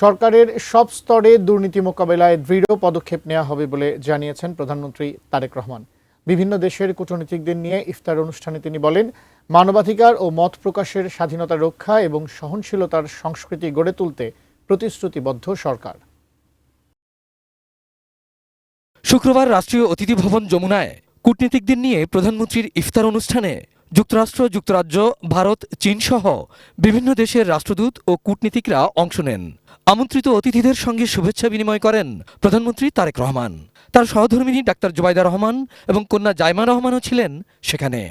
সরকারের সব স্তরে দুর্নীতি মোকাবেলায় দৃঢ় পদক্ষেপ নেওয়া হবে বলে জানিয়েছেন প্রধানমন্ত্রী তারেক রহমান। বিভিন্ন দেশের কূটনীতিকদের নিয়ে ইফতার অনুষ্ঠানে তিনি বলেন, মানবাধিকার ও মত প্রকাশের স্বাধীনতা রক্ষা এবং সহনশীলতার সংস্কৃতি গড়ে তুলতে প্রতিশ্রুতিবদ্ধ সরকার। শুক্রবার রাষ্ট্রীয় অতিথি ভবন যমুনায় কূটনীতিকদের নিয়ে প্রধানমন্ত্রীর ইফতার অনুষ্ঠানে যুক্তরাষ্ট্র, যুক্তরাজ্য, ভারত, চীন সহ বিভিন্ন দেশের রাষ্ট্রদূত ও কূটনীতিকরা অংশ নেন। আমন্ত্রিত অতিথিদের সঙ্গে শুভেচ্ছা বিনিময় করেন প্রধানমন্ত্রী তারেক রহমান। তার সহধর্মিণী ডাক্তার জুবাইদা রহমান এবং কন্যা জাইমা রহমানও ছিলেন সেখানে।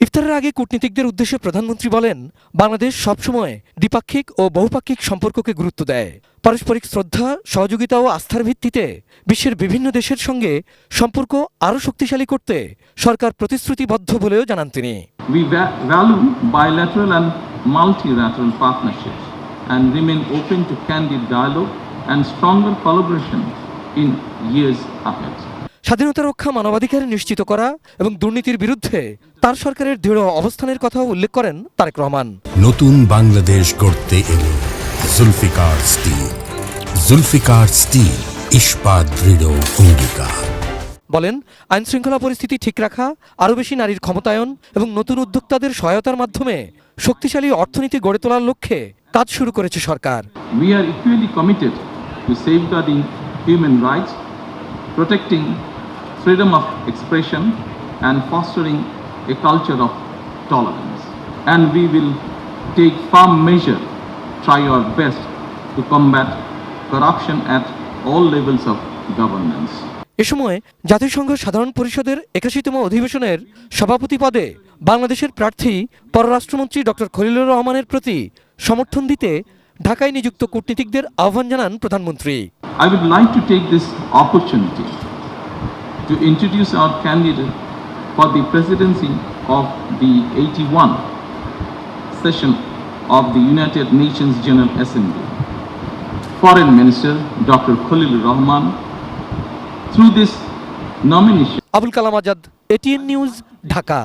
ইফতারের আগে কূটনীতিকদের উদ্দেশ্যে প্রধানমন্ত্রী বলেন, বাংলাদেশ সবসময় দ্বিপাক্ষিক ও বহুপাক্ষিক সম্পর্ককে গুরুত্ব দেয়। পারস্পরিক শ্রদ্ধা, সহযোগিতা ও আস্থার ভিত্তিতে বিশ্বের বিভিন্ন দেশের সঙ্গে সম্পর্ক আরও শক্তিশালী করতে সরকার প্রতিশ্রুতিবদ্ধ বলেও জানান তিনি। We value bilateral and multilateral partnerships and remain open to candid dialogue and stronger collaboration in years ahead. স্বাধীনতা রক্ষা, মানবাধিকার নিশ্চিত করা এবং দুর্নীতির বিরুদ্ধে তার সরকারের দৃঢ় অবস্থানের কথাও উল্লেখ করেন তারেক রহমান। নতুন বাংলাদেশ গড়তে এলো জুলফিকার স্টিল। জুলফিকার স্টিল, ইস্পাত দৃঢ় অঙ্গীকার। বলেন, আইন শৃঙ্খলা পরিস্থিতি ঠিক রাখা, আরও বেশি নারীর ক্ষমতায়ন এবং নতুন উদ্যোক্তাদের সহায়তার মাধ্যমে শক্তিশালী অর্থনীতি গড়ে তোলার লক্ষ্যে কাজ শুরু করেছে সরকার। We are equally committed to safeguarding human rights, protecting freedom of expression and fostering a culture of tolerance. And we will take firm measure, try our best to combat corruption at all levels of governance. এ সময় জাতিসংঘ সাধারণ পরিষদের 81তম অধিবেশনের সভাপতি পদে বাংলাদেশের প্রার্থী পররাষ্ট্রমন্ত্রী ডক্টর খলিলুর রহমানের প্রতি সমর্থন দিতে ঢাকায় নিযুক্ত কূটনীতিকদের আহ্বান জানান প্রধানমন্ত্রী। I would like to take this opportunity to introduce our candidate for the presidency of the 81 session of the United Nations General Assembly, Foreign Minister Dr. Khalilur Rahman. Through this nomination, Abul Kalam Azad, ATN news, Dhaka.